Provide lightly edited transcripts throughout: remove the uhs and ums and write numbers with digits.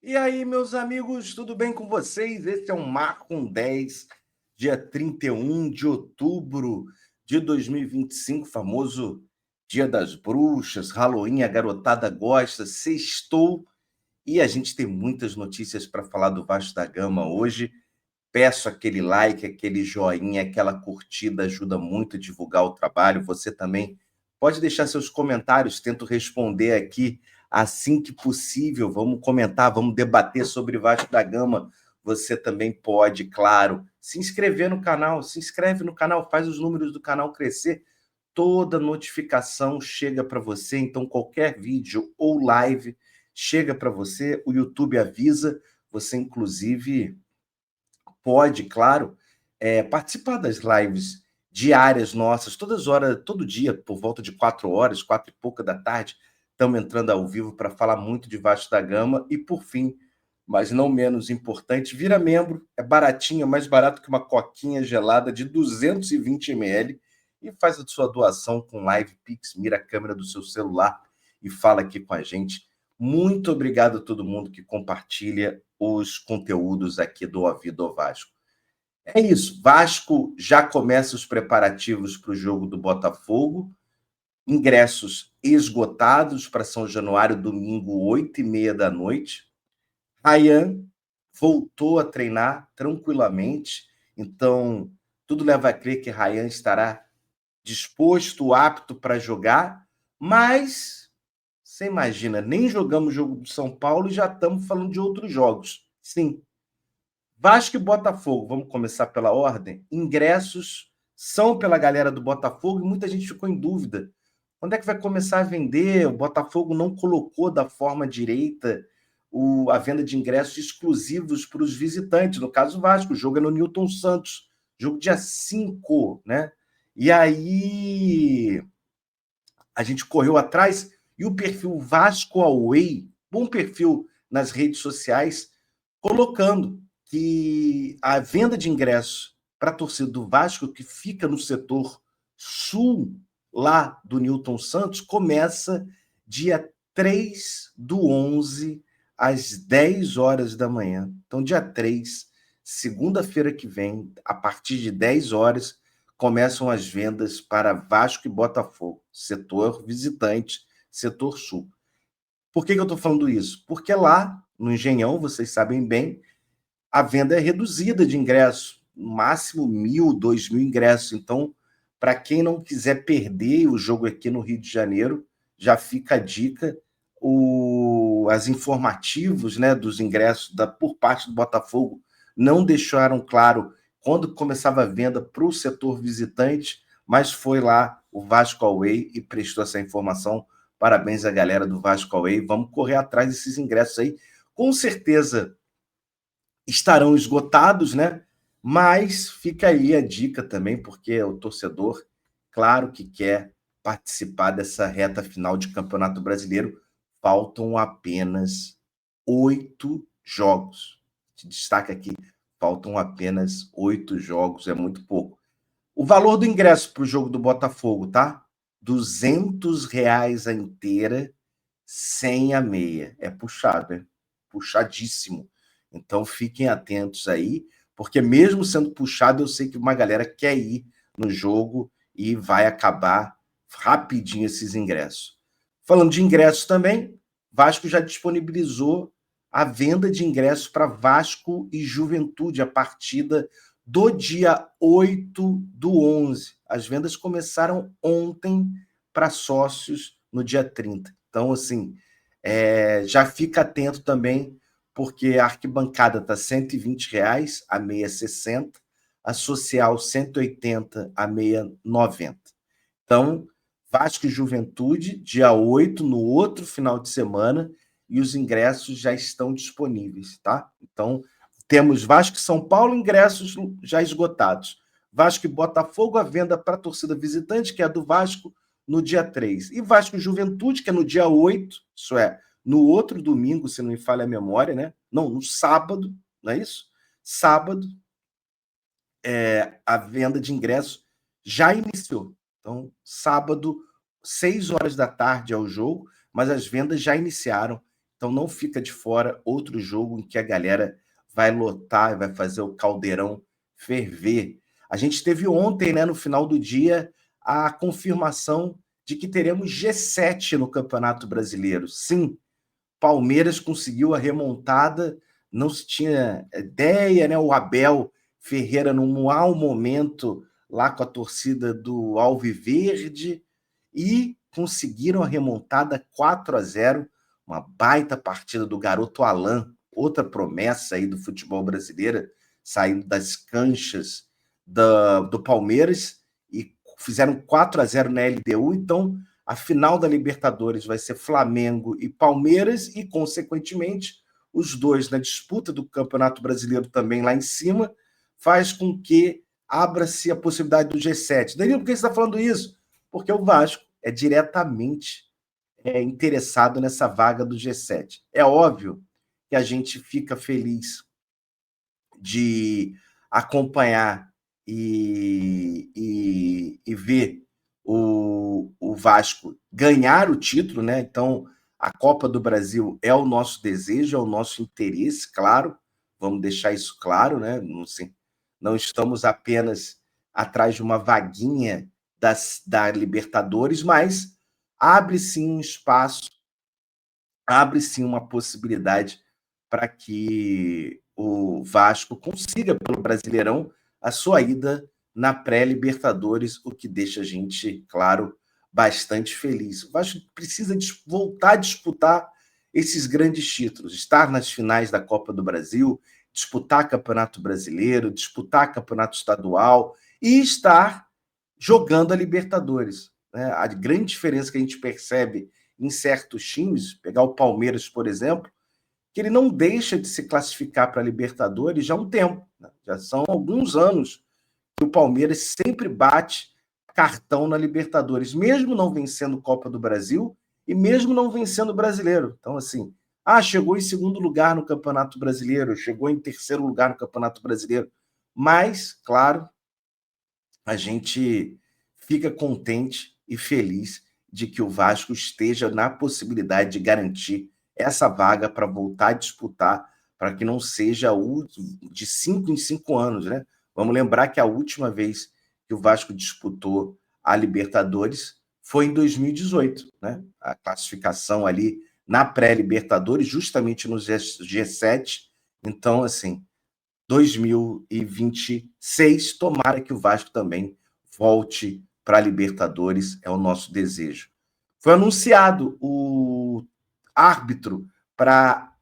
E aí, meus amigos, tudo bem com vocês? Esse é o Marco 10, dia 31 de outubro de 2025, famoso Dia das Bruxas, Halloween, a garotada gosta, sextou, e a gente tem muitas notícias para falar do Vasco da Gama hoje. Peço aquele like, aquele joinha, aquela curtida, ajuda muito a divulgar o trabalho. Você também pode deixar seus comentários, tento responder aqui assim que possível. Vamos comentar, vamos debater sobre Vasco da Gama. Você também pode, claro, se inscrever no canal, se inscreve no canal, faz os números do canal crescer. Toda notificação chega para você, então qualquer vídeo ou live chega para você, o YouTube avisa, você inclusive pode, claro, participar das lives diárias nossas, todas horas, todo dia, por volta de 4 horas, 4 e pouca da tarde, estamos entrando ao vivo para falar muito de Vasco da Gama. E, por fim, mas não menos importante, vira membro, é baratinho, é mais barato que uma coquinha gelada de 220 ml e faz a sua doação com Live Pix, mira a câmera do seu celular e fala aqui com a gente. Muito obrigado a todo mundo que compartilha os conteúdos aqui do A Vida ao Vasco. É isso, Vasco já começa os preparativos para o jogo do Botafogo, ingressos esgotados para São Januário, domingo, 8h30 da noite. Ryan voltou a treinar tranquilamente, então tudo leva a crer que Ryan estará disposto, apto para jogar, mas você imagina, nem jogamos o jogo do São Paulo e já estamos falando de outros jogos. Sim, Vasco e Botafogo, vamos começar pela ordem. Ingressos são pela galera do Botafogo e muita gente ficou em dúvida. Quando é que vai começar a vender? O Botafogo não colocou da forma direita a venda de ingressos exclusivos para os visitantes. No caso, o Vasco, o jogo é no Newton Santos, jogo dia 5, né? E aí a gente correu atrás e o perfil Vasco Away, bom perfil nas redes sociais, colocando que a venda de ingressos para a torcida do Vasco, que fica no setor sul lá do Newton Santos, começa dia 3/11, às 10 horas da manhã. Então, dia 3, segunda-feira que vem, a partir de 10 horas, começam as vendas para Vasco e Botafogo, setor visitante, setor sul. Por que eu estou falando isso? Porque lá, no Engenhão, vocês sabem bem, a venda é reduzida de ingressos, no máximo 1.000, 2.000 ingressos. Então, para quem não quiser perder o jogo aqui no Rio de Janeiro, já fica a dica, as informativos, né, dos ingressos por parte do Botafogo não deixaram claro quando começava a venda para o setor visitante, mas foi lá o Vasco Away e prestou essa informação. Parabéns à galera do Vasco Away. Vamos correr atrás desses ingressos aí. Com certeza estarão esgotados, né? Mas fica aí a dica também, porque o torcedor, claro que quer participar dessa reta final de Campeonato Brasileiro. Faltam apenas 8 jogos. Se destaca aqui, faltam apenas 8 jogos, é muito pouco. O valor do ingresso para o jogo do Botafogo, tá? R$ 200 a inteira, sem a meia. É puxado, é puxadíssimo. Então fiquem atentos aí, porque mesmo sendo puxado, eu sei que uma galera quer ir no jogo e vai acabar rapidinho esses ingressos. Falando de ingressos também, Vasco já disponibilizou a venda de ingressos para Vasco e Juventude, a partida do dia 8/11. As vendas começaram ontem para sócios no dia 30. Então, assim, já fica atento também, porque a arquibancada está R$ 120, a meia 60, a social 180, a meia 90. Então, Vasco e Juventude, dia 8, no outro final de semana, e os ingressos já estão disponíveis, tá? Então, temos Vasco e São Paulo, ingressos já esgotados. Vasco e Botafogo, a venda para a torcida visitante, que é a do Vasco, no dia 3. E Vasco e Juventude, que é no dia 8, isso é, no outro domingo, se não me falha a memória, né? Não, no sábado, não é isso? Sábado, a venda de ingressos já iniciou. Então, sábado, 6 horas da tarde é o jogo, mas as vendas já iniciaram. Então não fica de fora outro jogo em que a galera vai lotar e vai fazer o caldeirão ferver. A gente teve ontem, né, no final do dia, a confirmação de que teremos G7 no Campeonato Brasileiro. Sim, Palmeiras conseguiu a remontada, não se tinha ideia, né? O Abel Ferreira, num mau momento, lá com a torcida do Alviverde, e conseguiram a remontada 4-0, uma baita partida do garoto Alan, outra promessa aí do futebol brasileiro, saindo das canchas do Palmeiras, e fizeram 4-0 na LDU. Então a final da Libertadores vai ser Flamengo e Palmeiras e, consequentemente, os dois na disputa do Campeonato Brasileiro também lá em cima, faz com que abra-se a possibilidade do G7. Danilo, por que você está falando isso? Porque o Vasco é diretamente interessado nessa vaga do G7. É óbvio que a gente fica feliz de acompanhar e ver o Vasco ganhar o título, né? Então, a Copa do Brasil é o nosso desejo, é o nosso interesse, claro, vamos deixar isso claro, né? Não estamos apenas atrás de uma vaguinha da Libertadores, mas abre sim um espaço, abre sim uma possibilidade para que o Vasco consiga, pelo Brasileirão, a sua ida na pré-Libertadores, o que deixa a gente, claro, bastante feliz. O Vasco precisa voltar a disputar esses grandes títulos, estar nas finais da Copa do Brasil, disputar Campeonato Brasileiro, disputar Campeonato Estadual e estar jogando a Libertadores, né? A grande diferença que a gente percebe em certos times, pegar o Palmeiras, por exemplo, que ele não deixa de se classificar para a Libertadores já há um tempo, né? Já são alguns anos que o Palmeiras sempre bate cartão na Libertadores, mesmo não vencendo Copa do Brasil e mesmo não vencendo o Brasileiro. Então, assim, chegou em segundo lugar no Campeonato Brasileiro, chegou em terceiro lugar no Campeonato Brasileiro, mas, claro, a gente fica contente e feliz de que o Vasco esteja na possibilidade de garantir essa vaga para voltar a disputar, para que não seja de 5 em 5 anos, né? Vamos lembrar que a última vez que o Vasco disputou a Libertadores foi em 2018, né? A classificação ali na pré-Libertadores, justamente no G7. Então, assim, 2026, tomara que o Vasco também volte para a Libertadores, é o nosso desejo. Foi anunciado o árbitro para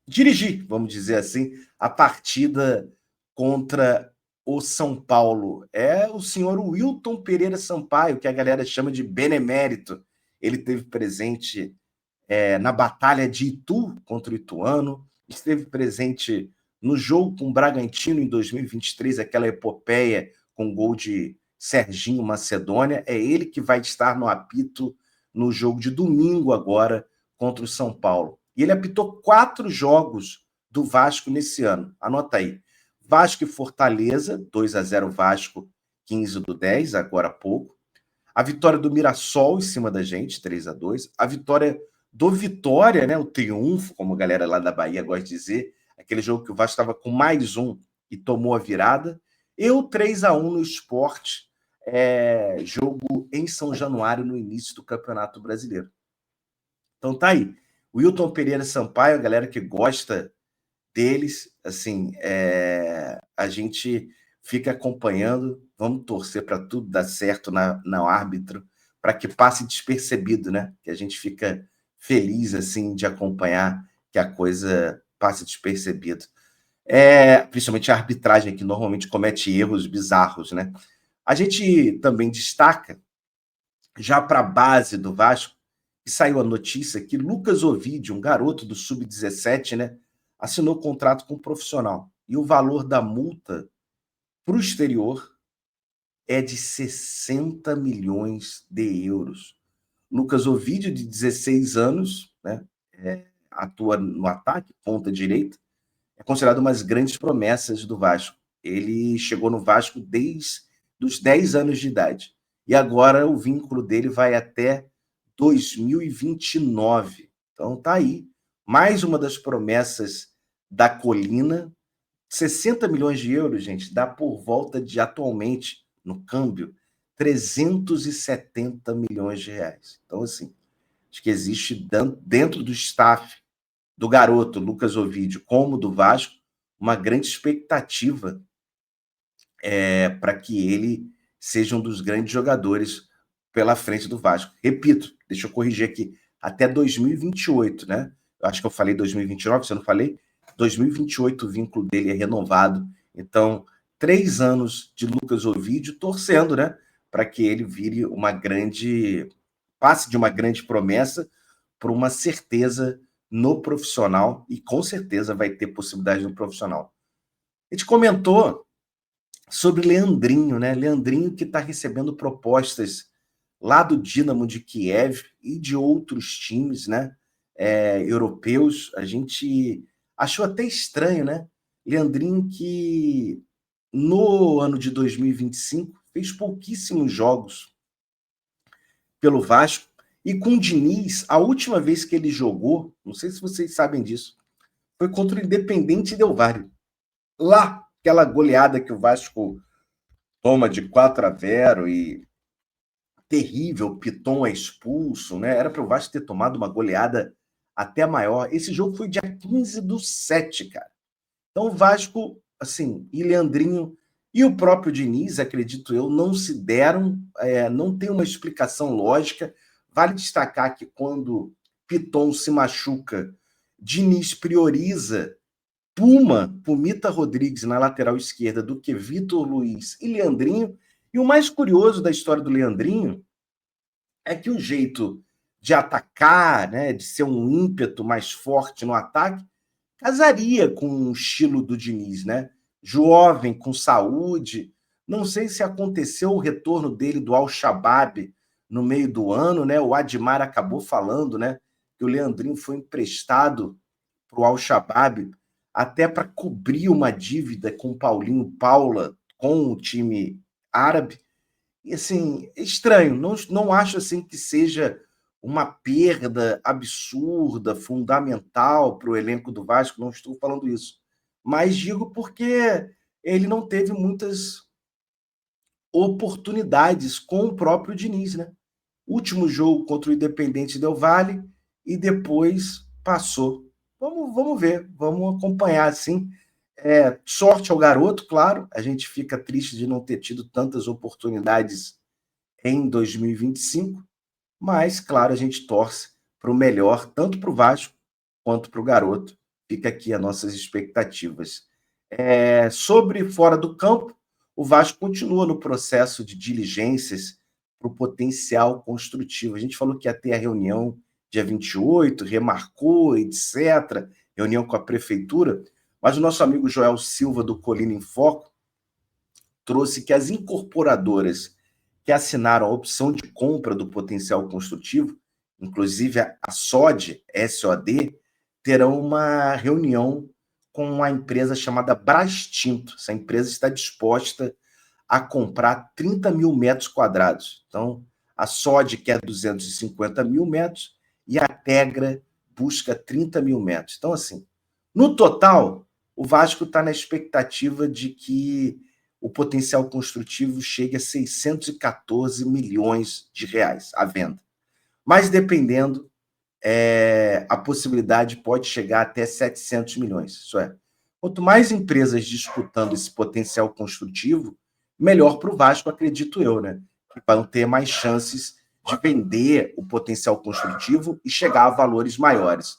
dirigir, vamos dizer assim, a partida contra o São Paulo. É o senhor Wilton Pereira Sampaio, que a galera chama de benemérito. Ele teve presente na Batalha de Itu contra o Ituano, esteve presente no jogo com o Bragantino em 2023, aquela epopeia com gol de Serginho Macedônia. É ele que vai estar no apito no jogo de domingo agora contra o São Paulo. E ele apitou 4 jogos do Vasco nesse ano. Anota aí. Vasco e Fortaleza, 2-0 Vasco, 15/10, agora há pouco. A vitória do Mirassol em cima da gente, 3-2. A vitória do Vitória, né, o triunfo, como a galera lá da Bahia gosta de dizer, aquele jogo que o Vasco estava com mais um e tomou a virada. E o 3-1 no Sport, jogo em São Januário, no início do Campeonato Brasileiro. Então tá aí. O Wilton Pereira Sampaio, a galera que gosta deles, assim, a gente fica acompanhando, vamos torcer para tudo dar certo no árbitro, para que passe despercebido, né? Que a gente fica feliz, assim, de acompanhar que a coisa passe despercebido. Principalmente a arbitragem, que normalmente comete erros bizarros, né? A gente também destaca, já para a base do Vasco, que saiu a notícia que Lucas Ovidio, um garoto do Sub-17, né, assinou contrato com um profissional. E o valor da multa para o exterior é de 60 milhões de euros. Lucas Ovidio, de 16 anos, né, atua no ataque, ponta direita, é considerado uma das grandes promessas do Vasco. Ele chegou no Vasco desde os 10 anos de idade. E agora o vínculo dele vai até 2029. Então tá aí mais uma das promessas da colina. 60 milhões de euros, gente, dá por volta de, atualmente, no câmbio, 370 milhões de reais. Então, assim, acho que existe dentro do staff do garoto Lucas Ovídio, como do Vasco, uma grande expectativa para que ele seja um dos grandes jogadores pela frente do Vasco. Repito, deixa eu corrigir aqui, até 2028, né? Eu acho que eu falei 2029, se eu não falei, 2028 o vínculo dele é renovado. Então, 3 anos de Lucas Ovídio torcendo, né? Para que ele vire passe de uma grande promessa para uma certeza no profissional, e com certeza vai ter possibilidade no profissional. A gente comentou sobre Leandrinho, né? Leandrinho que está recebendo propostas lá do Dínamo de Kiev e de outros times, né? Europeus. A gente achou até estranho, né? Leandrinho que no ano de 2025 fez pouquíssimos jogos pelo Vasco, e com o Diniz, a última vez que ele jogou, não sei se vocês sabem disso, foi contra o Independente Del Valle. Lá, aquela goleada que o Vasco toma de 4-0 e terrível, Piton é expulso, né? Era para o Vasco ter tomado uma goleada até maior. Esse jogo foi dia 15/7, cara. Então o Vasco, assim, e Leandrinho e o próprio Diniz, acredito eu, não se deram, não tem uma explicação lógica. Vale destacar que quando Piton se machuca, Diniz prioriza Pumita Rodrigues na lateral esquerda do que Vitor Luiz e Leandrinho. E o mais curioso da história do Leandrinho é que o jeito de atacar, né, de ser um ímpeto mais forte no ataque, casaria com o estilo do Diniz, né? Jovem, com saúde. Não sei se aconteceu o retorno dele do Al-Shabaab no meio do ano, né? O Admar acabou falando, né, que o Leandrinho foi emprestado para o Al-Shabaab até para cobrir uma dívida com o Paulinho Paula, com o time árabe. E, assim, estranho. Não acho assim que seja uma perda absurda, fundamental para o elenco do Vasco, não estou falando isso. Mas digo porque ele não teve muitas oportunidades com o próprio Diniz, né? Último jogo contra o Independente Del Valle e depois passou. Vamos ver, vamos acompanhar, assim. Sorte ao garoto, claro. A gente fica triste de não ter tido tantas oportunidades em 2025, mas, claro, a gente torce para o melhor, tanto para o Vasco quanto para o garoto. Fica aqui as nossas expectativas. Sobre fora do campo, o Vasco continua no processo de diligências para o potencial construtivo. A gente falou que ia ter a reunião dia 28, remarcou, etc., reunião com a prefeitura, mas o nosso amigo Joel Silva, do Colina em Foco, trouxe que as incorporadoras que assinaram a opção de compra do potencial construtivo, inclusive a SOD, SOD, terão uma reunião com uma empresa chamada Brastinto. Essa empresa está disposta a comprar 30 mil metros quadrados. Então, a SOD quer 250 mil metros e a Tegra busca 30 mil metros. Então, assim, no total, o Vasco está na expectativa de que o potencial construtivo chegue a 614 milhões de reais à venda. Mas, dependendo, a possibilidade pode chegar até 700 milhões. Isso é, quanto mais empresas disputando esse potencial construtivo, melhor para o Vasco, acredito eu, né? Que vão ter mais chances de vender o potencial construtivo e chegar a valores maiores.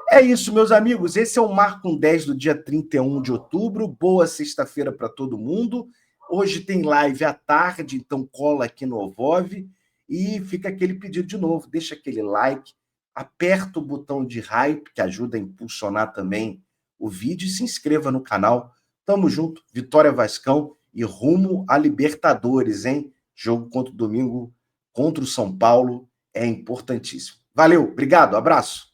É isso, meus amigos. Esse é o Marco 10 do dia 31 de outubro. Boa sexta-feira para todo mundo. Hoje tem live à tarde, então cola aqui no Ovov. E fica aquele pedido de novo. Deixa aquele like, aperta o botão de hype, que ajuda a impulsionar também o vídeo, e se inscreva no canal. Tamo junto. Vitória Vascão e rumo a Libertadores, hein? Jogo contra o domingo contra o São Paulo é importantíssimo. Valeu, obrigado, abraço.